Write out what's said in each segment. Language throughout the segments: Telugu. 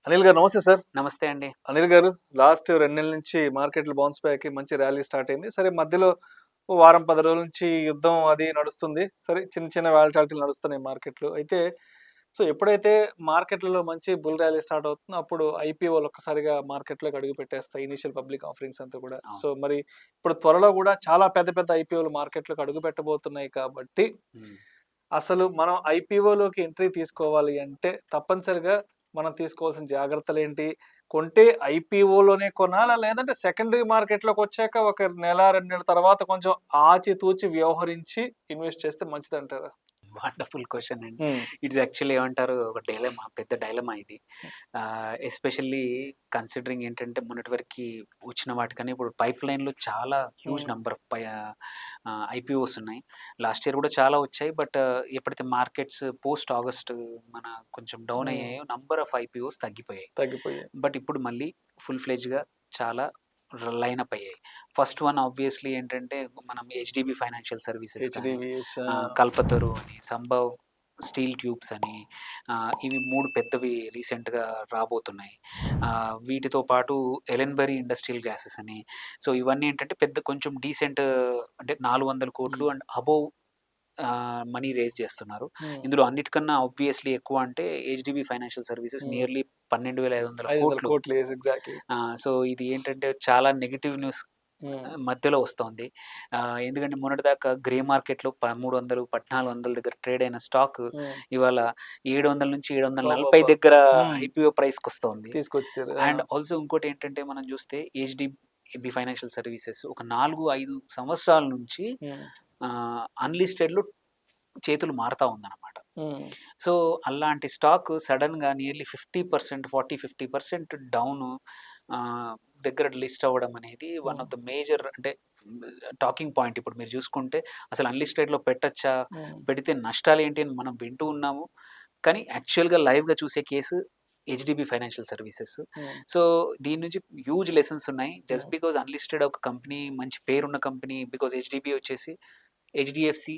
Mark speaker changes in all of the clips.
Speaker 1: అనిల్ గారు నమస్తే సార్.
Speaker 2: నమస్తే అండి.
Speaker 1: అనిల్ గారు, లాస్ట్ 2 నెలల నుంచి మార్కెట్లు బౌన్స్ బ్యాక్ మంచి ర్యాలీ స్టార్ట్ అయింది. సరే మధ్యలో ఓ వారం 10 రోజుల నుంచి యుద్ధం అది నడుస్తుంది. సరే చిన్న చిన్న వాలటాలిటీలు నడుస్తున్నాయి మార్కెట్లు. అయితే ఎప్పుడైతే మార్కెట్లలో మంచి బుల్ ర్యాలీ స్టార్ట్ అవుతుందో అప్పుడు ఐపీఓలు ఒక్కసారిగా మార్కెట్లోకి అడుగు పెట్టేస్తాయి. ఇనిషియల్ పబ్లిక్ ఆఫరింగ్స్ అంతా కూడా.
Speaker 2: అవును.
Speaker 1: మరి ఇప్పుడు త్వరలో కూడా చాలా పెద్ద పెద్ద ఐపీఓలు మార్కెట్లోకి అడుగు పెట్టబోతున్నాయి కాబట్టి
Speaker 2: హ్మ్.
Speaker 1: అసలు మనం ఐపీఓలోకి ఎంట్రీ తీసుకోవాలి అంటే తప్పనిసరిగా మనం తీసుకోవాల్సిన జాగ్రత్తలు ఏంటి? కొంటే ఐపీఓలోనే కొనాలా? లేదంటే సెకండరీ మార్కెట్‌లోకి వచ్చాక ఒక నెల, 2 నెలల తర్వాత కొంచెం ఆచితూచి వ్యవహరించి ఇన్వెస్ట్ చేస్తే మంచిదంటారా?
Speaker 2: వండర్‌ఫుల్ క్వెషన్ అండి.
Speaker 1: హ్మ్.
Speaker 2: ఇట్స్ యాక్చువల్లీ ఏమంటారు, ఒక డైలమా, పెద్ద డైలమా ఇది. ఎస్పెషల్లీ కన్సిడరింగ్ ఏంటంటే మొన్నటి వరకి వచ్చిన వాటికన్నా ఇప్పుడు పైప్‌లైన్‌లో చాలా హ్యూజ్
Speaker 1: హ్మ్.
Speaker 2: నంబర్ ఆఫ్ ఐపీఓస్ ఉన్నాయి. లాస్ట్ ఇయర్ కూడా చాలా వచ్చాయి. బట్ ఎప్పుడైతే మార్కెట్స్ పోస్ట్ ఆగస్ట్ మన కొంచెం డౌన్
Speaker 1: హ్మ్.
Speaker 2: అయ్యాయో నంబర్ ఆఫ్ ఐపీఓస్ తగ్గిపోయాయి.
Speaker 1: తగ్గిపోయాయి.
Speaker 2: బట్ ఇప్పుడు మళ్ళీ ఫుల్ ఫ్లెడ్జ్‌గా చాలా లైనప్ అయ్యాయి. ఫస్ట్ వన్ ఆబ్వియస్‌లీ ఏంటంటే మనం హెచ్‌డీబీ ఫైనాన్షియల్ సర్వీసెస్ కానీ,
Speaker 1: హెచ్‌డీవీఎస్.
Speaker 2: కల్పతరు అని, సంభవ్ స్టీల్ ట్యూబ్స్ అని, ఇవి 3 పెద్దవి రీసెంట్‌గా రాబోతున్నాయి. వీటితో పాటు ఎలెన్బరీ ఇండస్ట్రియల్ గ్యాసెస్ అని. సో, ఇవన్నీ ఏంటంటే పెద్ద కొంచెం డీసెంట్, అంటే 400,00,00,000
Speaker 1: హ్మ్.
Speaker 2: అండ్ అబోవ్ మనీ రైజ్ చేస్తున్నారు.
Speaker 1: హ్మ్.
Speaker 2: ఇందులో అన్నిటికన్నా ఆబ్వియస్‌లీ ఎక్కువ అంటే హెచ్‌డీబీ ఫైనాన్షియల్ సర్వీసెస్
Speaker 1: హ్మ్.
Speaker 2: నియర్లీ 12,500
Speaker 1: 500
Speaker 2: కోట్లు.
Speaker 1: కోట్లు. యెస్. ఎగ్జాక్ట్‌లీ.
Speaker 2: సో, ఇది ఏంటంటే చాలా నెగెటివ్ న్యూస్
Speaker 1: హ్మ్.
Speaker 2: మధ్యలో వస్తోంది. ఎందుకంటే మొన్నటిదాకా గ్రే మార్కెట్‌లో 1300, 1400 దగ్గర ట్రేడ్ అయిన స్టాక్
Speaker 1: హ్మ్.
Speaker 2: ఇవాళ 700-740
Speaker 1: అబ్బబ్బబ్బా!
Speaker 2: దగ్గర
Speaker 1: హ్మ్.
Speaker 2: ఐపీఓ ప్రైస్‌కొస్తోంది.
Speaker 1: తీసుకొచ్చారు. ఆ!
Speaker 2: అండ్ ఆల్సో ఇంకోటేంటంటే మనం చూస్తే హెచ్‌డీబీ ఫైనాన్షియల్ సర్వీసెస్ ఒక 4, 5 సంవత్సరాల నుంచి
Speaker 1: హ్మ్.
Speaker 2: అన్‌లిస్టెడ్‌లో చేతులు మారతా ఉందన్నమాట.
Speaker 1: హ్మ్.
Speaker 2: సో, అలాంటి స్టాక్ సడెన్‌గా నియర్లీ 50%, 40, 50% డౌను ఆహ్, దగ్గర లిస్ట్ అవ్వడం అనేది వన్
Speaker 1: హ్మ్.
Speaker 2: ఆఫ్ ద మేజర్, అంటే టాకింగ్ పాయింట్. ఇప్పుడు మీరు చూసుకుంటే అసలు అన్‌లిస్టెడ్‌లో పెట్టచ్చా?
Speaker 1: హ్మ్.
Speaker 2: పెడితే నష్టాలేంటి అని మనం వింటూ ఉన్నాము. కానీ యాక్చువల్‌గా లైవ్‌గా చూసే కేసు హెచ్‌డీబీ ఫైనాన్షియల్ సర్వీసెస్.
Speaker 1: హ్మ్.
Speaker 2: సో, దీని నుంచి హ్యూజ్ లెసన్స్ ఉన్నాయి. జస్ట్
Speaker 1: హ్మ్.
Speaker 2: బికాజ్ అన్‌లిస్టెడ్ ఒక కంపెనీ, మంచి పేరున్న కంపెనీ, బికాజ్ హెచ్‌డీబీ వచ్చేసి హెచ్‌డీఎఫ్‌సి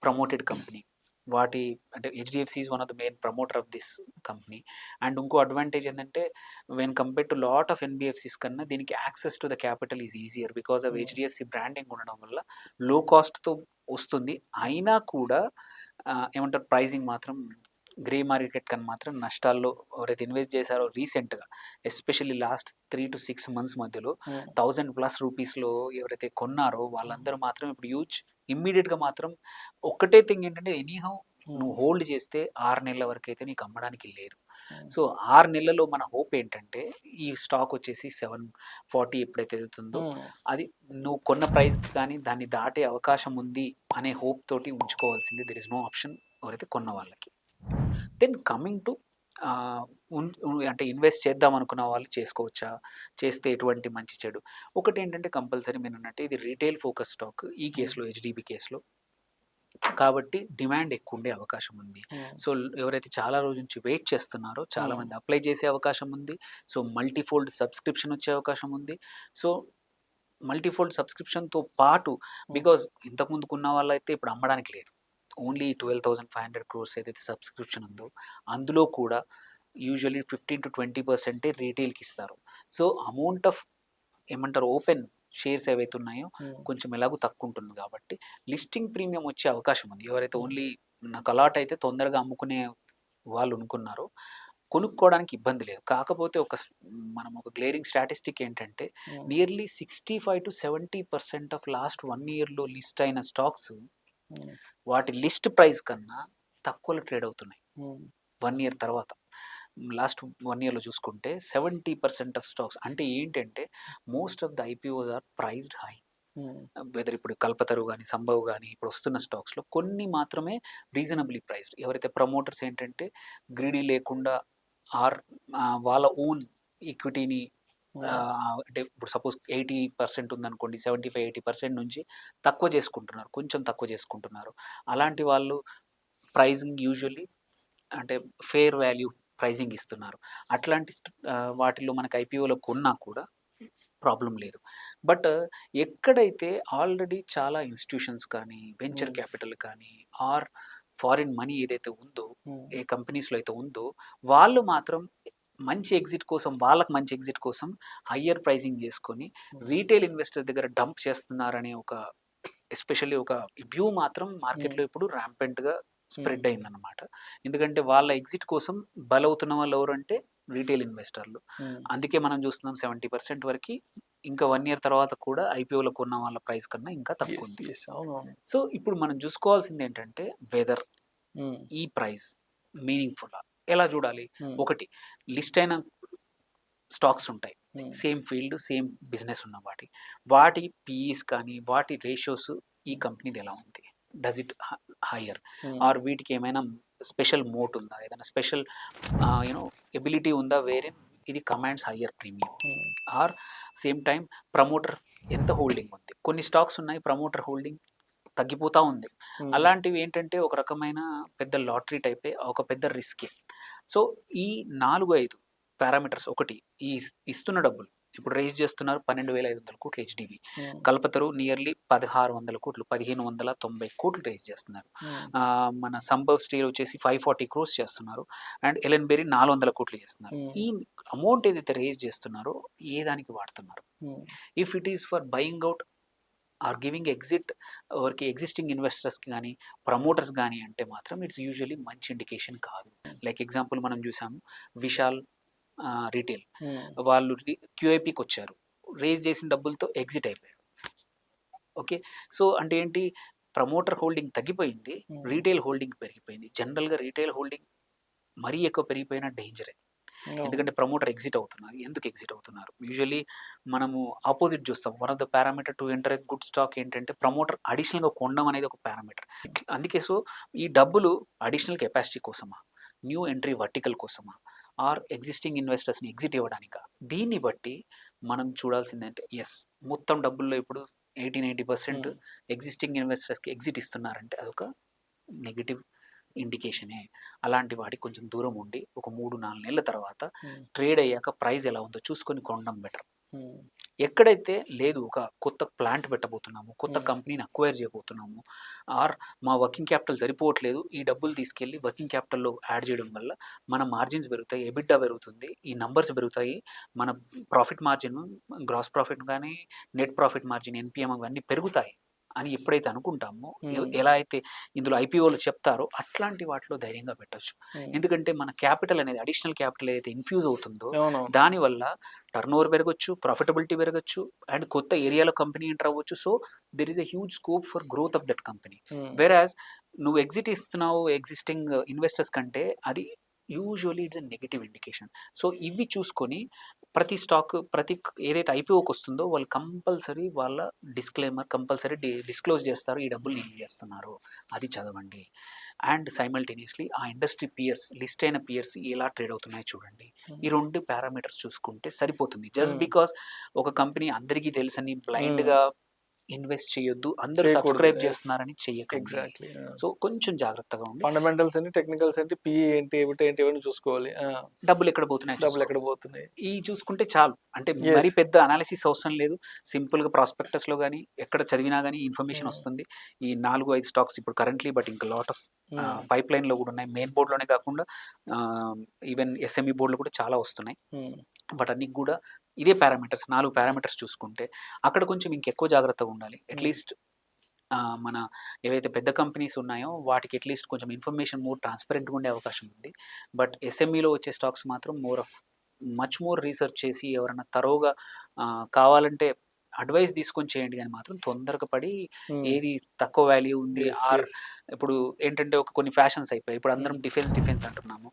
Speaker 2: ప్రమోటెడ్ కంపెనీ. వాటి అంటే HDFC is one of the main promoter of this company. And ఇంకో అడ్వాంటేజ్ ఏందంటే when compared to lot of NBFCs కన్నా దీనికి access to the capital is easier because of
Speaker 1: hmm.
Speaker 2: HDFC branding ఉండడం వల్ల లో కాస్ట్‌తో వస్తుంది. అయినా కూడా ఏమంటారు, ప్రైజింగ్ మాత్రం గ్రే మార్కెట్ కన్నా మాత్రం నష్టాల్లో ఎవరైతే ఇన్వెస్ట్ చేశారో రీసెంట్‌గా, ఎస్పెషల్లీ లాస్ట్ 3-6 మంత్స్ మధ్యలో
Speaker 1: హ్మ్.
Speaker 2: 1000+ రూపీస్‌లో ఎవరైతే కొన్నారో వాళ్ళందరూ మాత్రం ఇప్పుడు ఇమ్మీడియేట్‌గా మాత్రం ఒక్కటే థింగ్ ఏంటంటే ఎనీహౌ
Speaker 1: హ్మ్.
Speaker 2: నువ్వు హోల్డ్ చేస్తే 6 నెలల వరకైతే నీకు అమ్మడానికి లేదు.
Speaker 1: హ్మ్.
Speaker 2: సో, 6 నెలల్లో మన హోప్ ఏంటంటే ఈ స్టాక్ వచ్చేసి 740 ఎప్పుడైతే ఎళ్తుందో
Speaker 1: హ్మ్.
Speaker 2: అది నువ్వు కొన్న ప్రైస్‌కి కానీ దాన్ని దాటే అవకాశం ఉంది అనే హోప్ తోటి ఉంచుకోవాల్సింది. దేర్ ఇస్ నో ఆప్షన్ ఎవరైతే కొన్న వాళ్ళకి. దెన్ కమింగ్ టు ఆహ్, అంటే ఇన్వెస్ట్ చేద్దాం అనుకున్న వాళ్ళు చేసుకోవచ్చా? చేస్తే ఎటువంటి మంచి చెడు? ఒకటేంటంటే కంపల్సరీ మీరన్నట్టు ఇది రిటైల్ ఫోకస్ స్టాక్ ఈ
Speaker 1: హ్మ్.
Speaker 2: కేస్‌లో, హెచ్‌డీబీ కేస్‌లో. కాబట్టి డిమాండ్ ఎక్కువుండే అవకాశం ఉంది.
Speaker 1: హ్మ్.
Speaker 2: సో, ఎవరైతే చాలా రోజుల నుంచి వెయిట్ చేస్తున్నారో
Speaker 1: హ్మ్.
Speaker 2: చాలామంది అప్లై చేసే అవకాశం ఉంది. సో, మల్టీఫోల్డ్ సబ్స్క్రిప్షన్ వచ్చే అవకాశం ఉంది. సో, మల్టీఫోల్డ్ సబ్స్క్రిప్షన్‌తో పాటు
Speaker 1: హ్మ్.
Speaker 2: బికాజ్ ఇంతకుముందుకున్న వాళ్ళైతే ఇప్పుడు అమ్మడానికి లేదు. ఓన్లీ 12,500 క్రోర్స్ ఏదైతే సబ్స్క్రిప్షన్ ఉందో అందులో కూడా యూజువల్లీ 15-20% రీటైల్‌కి ఇస్తారు. సో, అమౌంట్ ఆఫ్ ఏమంటారు, ఓపెన్ షేర్స్ ఏవైతే ఉన్నాయో
Speaker 1: హ్మ్.
Speaker 2: కొంచెం ఎలాగో తక్కువుంటుంది కాబట్టి లిస్టింగ్ ప్రీమియం వచ్చే అవకాశం ఉంది. ఎవరైతే
Speaker 1: హ్మ్.
Speaker 2: ఓన్లీ నాకు అలాట్ అయితే తొందరగా అమ్ముకునే వాళ్ళు అనుకున్నారో కొనుక్కోవడానికి ఇబ్బంది లేదు. కాకపోతే మనం ఒక గ్లేరింగ్ స్టాటిస్టిక్ ఏంటంటే
Speaker 1: హ్మ్.
Speaker 2: నియర్లీ 65-70% ఆఫ్ లాస్ట్ 1 ఇయర్‌లో లిస్ట్ అయిన స్టాక్స్
Speaker 1: హ్మ్.
Speaker 2: వాటి లిస్ట్ ప్రైస్ కన్నా తక్కువలో ట్రేడ్ అవుతున్నాయి.
Speaker 1: హ్మ్.
Speaker 2: 1 ఇయర్ తర్వాత. లాస్ట్ 1 ఇయర్‌లో చూసుకుంటే 70% ఆఫ్ స్టాక్స్, అంటే ఏంటంటే most of the IPOs are priced high.
Speaker 1: Hmm.
Speaker 2: Whether ఇప్పుడు కల్పతరు గాని, సంభవ్ గాని ఇప్పుడు వస్తున్న స్టాక్స్‌లో కొన్ని మాత్రమే రీజనబ్లీ ప్రైస్డ్. ఎవరైతే ప్రమోటర్స్ ఏంటంటే గ్రీడీ లేకుండా ఆర్ వాళ్ళ ఓన్ ఈక్విటీని
Speaker 1: హ్మ్.
Speaker 2: అంటే ఇప్పుడు సపోజ్ 80% ఉందనుకోండి. 75, 80% నుంచి తక్కువ చేసుకుంటున్నారు. కొంచెం తక్కువ చేసుకుంటున్నారు. అలాంటి వాళ్ళు ప్రైజింగ్ యూజువల్లీ అంటే ఫెయిర్ వాల్యూ ప్రైజింగ్ ఇస్తున్నారు. అట్లాంటి వాటిల్లో మనకు ఐపీఓలో కొన్నా కూడా ప్రాబ్లమ్ లేదు. బట్ ఎక్కడైతే ఆల్రెడీ చాలా ఇన్‌స్టిట్యూషన్స్ కానీ, వెంచర్
Speaker 1: హ్మ్.
Speaker 2: క్యాపిటల్ కానీ ఫారిన్ మనీ ఏదైతే ఉందో,
Speaker 1: హ్మ్.
Speaker 2: ఏ కంపెనీస్‌లో అయితే ఉందో వాళ్ళు మాత్రం మంచి ఎగ్జిట్ కోసం, వాళ్ళకి మంచి ఎగ్జిట్ కోసం హయ్యర్ ప్రైజింగ్ చేసుకొని రీటైల్ ఇన్వెస్టర్ దగ్గర డంప్ చేస్తున్నారనే ఒక ఎస్పెషల్లీ ఒక వ్యూ మాత్రం మార్కెట్లో ఇప్పుడు ర్యాంపెంట్గా స్ప్రెడ్ అయిందన్నమాట. ఎందుకంటే వాళ్ళ ఎగ్జిట్ కోసం బలవుతున్న వాళ్ళు ఎవరంటే రీటైల్ ఇన్వెస్టర్లు. అందుకే మనం చూస్తున్నాం 70% వరకు ఇంకా 1 year తర్వాత కూడా ఐపీఓలో కొన్న వాళ్ళ ప్రైస్ కన్నా ఇంకా తక్కువ ఉంది. సో ఇప్పుడు మనం చూసుకోవాల్సింది ఏంటంటే వెదర్ ఈ ప్రైస్ మీనింగ్ఫుల్ ఎలా చూడాలి. ఒకటి లిస్ట్ అయిన స్టాక్స్ ఉంటాయి, సేమ్ ఫీల్డ్ సేమ్ బిజినెస్ ఉన్న వాటి పీఈస్ కానీ వాటి రేషియోస్ ఈ కంపెనీది ఎలా ఉంది, డస్ ఇట్ హయ్యర్ ఆర్ వీటికి ఏమైనా స్పెషల్ మోట్ ఉందా, ఏదైనా స్పెషల్ యూనో ఎబిలిటీ ఉందా వేరే ఇది commands higher premium. Or same time promoter ఎంత హోల్డింగ్ ఉంది. కొన్ని స్టాక్స్ ఉన్నాయి ప్రమోటర్ హోల్డింగ్ తగ్గిపోతూ ఉంది. అలాంటివి ఏంటంటే ఒక రకమైన పెద్ద లాటరీ టైపే, ఒక పెద్ద రిస్కే. సో ఈ 4-5 పారామీటర్స్, ఒకటి ఈ ఇస్తున్న డబ్బులు ఇప్పుడు రేజ్ చేస్తున్నారు 12,500 కోట్లు హెచ్డిబి, కల్పతరు నియర్లీ 1,600 కోట్లు 1,590 కోట్లు రేజ్ చేస్తున్నారు. మన సంభవ్ స్టీల్ వచ్చేసి 540 crores చేస్తున్నారు అండ్ ఎలెన్బెరీ 400 కోట్లు చేస్తున్నారు. ఈ అమౌంట్ ఏదైతే రేజ్ చేస్తున్నారో ఏ దానికి వాడుతున్నారు? If it is for buying out or giving exit ఎవరికి ఎగ్జిస్టింగ్ ఇన్వెస్టర్స్కి కానీ ప్రమోటర్స్ కానీ అంటే మాత్రం ఇట్స్ యూజువలీ మంచి ఇండికేషన్ కాదు. లైక్ ఎగ్జాంపుల్ మనం చూసాము విశాల్ రీటైల్, వాళ్ళు క్యూఐపికి వచ్చారు, రేజ్ చేసిన డబ్బులతో ఎగ్జిట్ అయిపోయారు. ఓకే, సో అంటే ఏంటి, ప్రమోటర్ హోల్డింగ్ తగ్గిపోయింది, రీటైల్ హోల్డింగ్ పెరిగిపోయింది. జనరల్గా రీటైల్ హోల్డింగ్ మరీ ఎక్కువ పెరిగిపోయినా డేంజరే. ఎందుకంటే ప్రమోటర్ ఎగ్జిట్ అవుతున్నారు. ఎందుకు ఎగ్జిట్ అవుతున్నారు? యూజువల్లీ మనము ఆపోజిట్ చూస్తాం. One of the parameter to enter a good stock ఏంటంటే ప్రమోటర్ అడిషనల్గా కొనడం అనేది ఒక పారామీటర్. అందుకే సో ఈ డబ్బులు అడిషనల్ కెపాసిటీ కోసమా, న్యూ ఎంట్రీ వర్టికల్ కోసమా, ఆర్ ఎగ్జిస్టింగ్ ఇన్వెస్టర్స్ని ఎగ్జిట్ ఇవ్వడానికా? దీన్ని బట్టి మనం చూడాల్సిందంటే ఎస్ మొత్తం డబ్బుల్లో ఇప్పుడు 80-90% ఎగ్జిస్టింగ్ ఇన్వెస్టర్స్కి ఎగ్జిట్ ఇస్తున్నారంటే అదొక నెగిటివ్ ఇండికేషనే. అలాంటి వాటికి కొంచెం దూరం ఉండి ఒక 3-4 నెలల తర్వాత ట్రేడ్ అయ్యాక ప్రైస్ ఎలా ఉందో చూసుకొని కొనడం బెటర్. ఎక్కడైతే లేదు ఒక కొత్త ప్లాంట్ పెట్టబోతున్నాము, కొత్త కంపెనీని అక్వైర్ చేయబోతున్నాము, ఆర్ మా వర్కింగ్ క్యాపిటల్ సరిపోవట్లేదు, ఈ డబ్బులు తీసుకెళ్ళి వర్కింగ్ క్యాపిటల్లో యాడ్ చేయడం వల్ల మన మార్జిన్స్ పెరుగుతాయి, ఎబిటా పెరుగుతుంది, ఈ నంబర్స్ పెరుగుతాయి, మన ప్రాఫిట్ మార్జిన్, గ్రాస్ ప్రాఫిట్ కానీ నెట్ ప్రాఫిట్ మార్జిన్, ఎన్పిఎం అవన్నీ పెరుగుతాయి అని ఎప్పుడైతే అనుకుంటామో, ఎలా అయితే ఇందులో ఐపీఓలు చెప్తారో అట్లాంటి వాటిలో ధైర్యంగా పెట్టచ్చు. ఎందుకంటే మన క్యాపిటల్ అనేది అడిషనల్ క్యాపిటల్ ఏదైతే ఇన్ఫ్యూజ్ అవుతుందో దానివల్ల టర్న్ ఓవర్ పెరగచ్చు, ప్రాఫిటబిలిటీ పెరగచ్చు అండ్ కొత్త ఏరియాలో కంపెనీ ఎంటర్ అవ్వచ్చు. So there is a huge scope for growth of that company. వెరాజ్ నువ్వు ఎగ్జిట్ ఇస్తున్నావు ఎగ్జిస్టింగ్ ఇన్వెస్టర్స్ కంటే, అది usually it's a negative indication. So ఇవి చూసుకొని ప్రతి స్టాక్ ప్రతి ఏదైతే ఐపీఓకి వస్తుందో వాళ్ళు కంపల్సరీ వాళ్ళ డిస్క్లైమర్ కంపల్సరీ డిస్క్లోజ్ చేస్తారు, ఈ డబ్బులు నేను చేస్తున్నారు, అది చదవండి. అండ్ సైమల్టేనియస్లీ ఆ ఇండస్ట్రీ పియర్స్, లిస్ట్ అయిన పియర్స్ ఎలా ట్రేడ్ అవుతున్నాయో చూడండి. ఈ 2 పారామీటర్స్ చూసుకుంటే సరిపోతుంది. జస్ట్ బికాస్ ఒక కంపెనీ అందరికీ తెలుసని బ్లైండ్గా ఇన్వెస్ట్ చేయొద్దు, అందరూ సబ్స్క్రైబ్ చేస్తున్నారని చెయ్యకండి. సో కొంచెం జాగ్రత్తగా ఉండి
Speaker 1: ఫండమెంటల్స్ ఏంటి, టెక్నికల్స్ ఏంటి, పిఈ ఏంటి, ఏమిటి ఇవన్నీ చూసుకోవాలి.
Speaker 2: డబ్బులు ఎక్కడ పోతున్నాయి ఈ చూసుకుంటే చాలు. అంటే మరి పెద్ద అనాలిసిస్ అవసరం లేదు. సింపుల్గా ప్రాస్పెక్టస్ లో కానీ ఎక్కడ చదివినా కానీ ఇన్ఫర్మేషన్ వస్తుంది. ఈ 4-5 స్టాక్స్ ఇప్పుడు కరెంట్లీ, బట్ ఇంకా లాట్ ఆఫ్ పైప్ లైన్ లో కూడా ఉన్నాయి. మెయిన్ బోర్డ్ లోనే కాకుండా ఈవెన్ ఎస్ఎంఈ బోర్డులో కూడా చాలా వస్తున్నాయి. బట్ అన్ని కూడా ఇదే పారామీటర్స్, 4 పారామీటర్స్ చూసుకుంటే అక్కడ కొంచెం ఇంకెక్కువ జాగ్రత్తగా ఉండాలి. అట్లీస్ట్ మన ఏవైతే పెద్ద కంపెనీస్ ఉన్నాయో వాటికి అట్లీస్ట్ కొంచెం ఇన్ఫర్మేషన్ మోర్ ట్రాన్స్పరెంట్గా ఉండే అవకాశం ఉంది. బట్ ఎస్ఎంఈలో వచ్చే స్టాక్స్ మాత్రం మచ్ మోర్ రీసెర్చ్ చేసి ఎవరైనా తరోగా కావాలంటే అడ్వైస్ తీసుకొని చేయండి, కానీ మాత్రం తొందరగా పడి ఏది తక్కువ వాల్యూ ఉంది. ఆర్ ఇప్పుడు ఏంటంటే కొన్ని ఫ్యాషన్స్ అయిపోయాయి. ఇప్పుడు అందరం డిఫెన్స్ అంటున్నాము.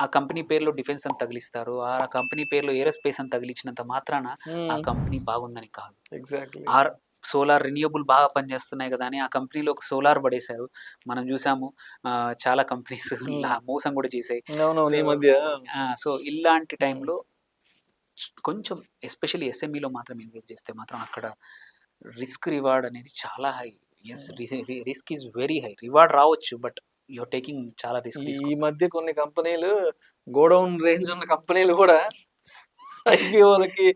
Speaker 2: ఆ కంపెనీ పేరులో డిఫెన్స్ అని తగిలిస్తారు, ఆ కంపెనీ పేరులో ఏరోస్పేస్ అని తగిలించినంత మాత్రాన ఆ కంపెనీ బాగుందని కాదు. ఆర్ సోలార్ రిన్యూబుల్ బాగా పనిచేస్తున్నాయి కదా అని ఆ కంపెనీలో ఒక సోలార్ పడేశారు. మనం చూసాము చాలా కంపెనీస్ మోసం కూడా చేసాయి. సో ఇలాంటి టైంలో కొంచెం ఎస్పెషల్లీ ఎస్ఎంఈలో మాత్రం ఇన్వెస్ట్ చేస్తే మాత్రం అక్కడ రిస్క్ రివార్డ్ అనేది చాలా high. Yes, risk is very high. Reward రావచ్చు బట్ యూఆర్ టేకింగ్ చాలా రిస్క్.
Speaker 1: ఈ మధ్య కొన్ని కంపెనీలు గోడౌన్ రేంజ్ ఉన్న కంపెనీలు కూడా ఐపీఓలకి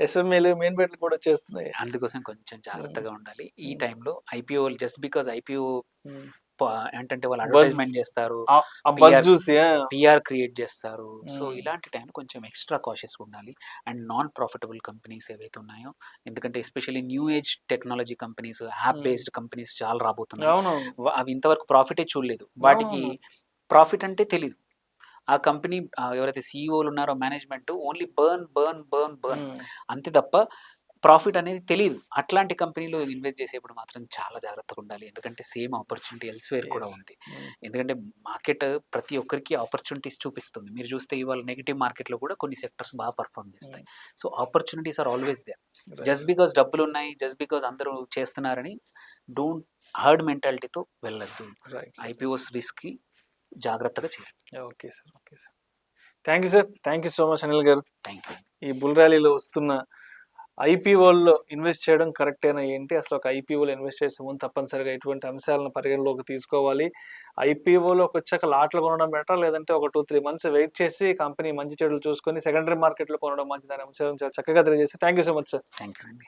Speaker 1: ఎస్ఎంఏలు మెయిన్ బెట్లు కూడా చేస్తున్నాయి.
Speaker 2: అందుకోసం కొంచెం జాగ్రత్తగా ఉండాలి ఈ టైంలో. ఐపీఓ జస్ట్ బికాజ్ ఐపీఓ ఏంటంటే వాళ్ళు
Speaker 1: బజ్
Speaker 2: అడ్వర్టైజ్మెంట్ చేస్తారు,
Speaker 1: ఆ బజ్
Speaker 2: పిఆర్
Speaker 1: చూసి
Speaker 2: పిఆర్ క్రియేట్ చేస్తారు. సో
Speaker 1: ఉమ్,
Speaker 2: ఇలాంటి టైం కొంచెం ఎక్స్ట్రా కాషియస్గా ఉండాలి. అండ్ నాన్ ప్రాఫిటబుల్ కంపెనీస్ ఏవైతే ఉన్నాయో, ఎందుకంటే especially new age technology companies, app
Speaker 1: um,
Speaker 2: based companies చాలా రాబోతున్నాయి.
Speaker 1: అవునవును
Speaker 2: అవి ఇంతవరకు ప్రాఫిటే చూడలేదు. వాటికి
Speaker 1: అవునవును
Speaker 2: ప్రాఫిట్ అంటే తెలీదు. ఆ కంపెనీ ఎవరైతే సీఈఓలు ఉన్నారో management only burn burn burn burn
Speaker 1: um,
Speaker 2: అంతే తప్ప ప్రాఫిట్ అనేది తెలియదు. అట్లాంటి కంపెనీలో ఇన్వెస్ట్ చేసేప్పుడు మాత్రం చాలా జాగ్రత్తగా ఉండాలి. ఎందుకంటే సేమ్ ఆపర్చునిటీ ఎల్స్‌వేర్ కూడా
Speaker 1: ఎస్
Speaker 2: ఉంది. ఎందుకంటే మార్కెట్ ప్రతి ఒక్కరికి ఆపర్చునిటీస్ చూపిస్తుంది. మీరు చూస్తే ఇవాళ నెగెటివ్ మార్కెట్‌లో కూడా కొన్ని సెక్టర్స్ బాగా పర్ఫార్మ్ చేస్తాయి. So opportunities are always there. Just because డబ్బులున్నాయి, జస్ట్ బికాజ్ అందరూ చేస్తున్నారని డోంట్ హర్డ్ మెంటాలిటీతో వెళ్ళొద్దు.
Speaker 1: రైట్ సార్
Speaker 2: ఐపీఓస్ రిస్క్‌కి జాగ్రత్తగా చేయాలి.
Speaker 1: Okay sir okay sir thank you sir thank you so much Anil గారు
Speaker 2: థ్యాంక్ యూ.
Speaker 1: ఈ బుల్ ర్యాలీలో వస్తున్న ఐపీఓల్లో ఇన్వెస్ట్ చేయడం కరెక్టేనా ఏంటి అసలు ఒక ఐపీఓలో ఇన్వెస్ట్ చేసే ముందు తప్పనిసరిగా ఎటువంటి అంశాలను పరిగణలోకి తీసుకోవాలి ఐపీఓలోకి వచ్చాక లాట్లు కొనడం బెటర్ లేదంటే ఒక 2-3 మంత్స్ వెయిట్ చేసి కంపెనీ మంచి చెడులు చూసుకొని సెకండరీ మార్కెట్లో కొనడం మంచిదని అంశం చాలా చక్కగా తెలియజేస్తే thank you so much sir
Speaker 2: thank you అండి.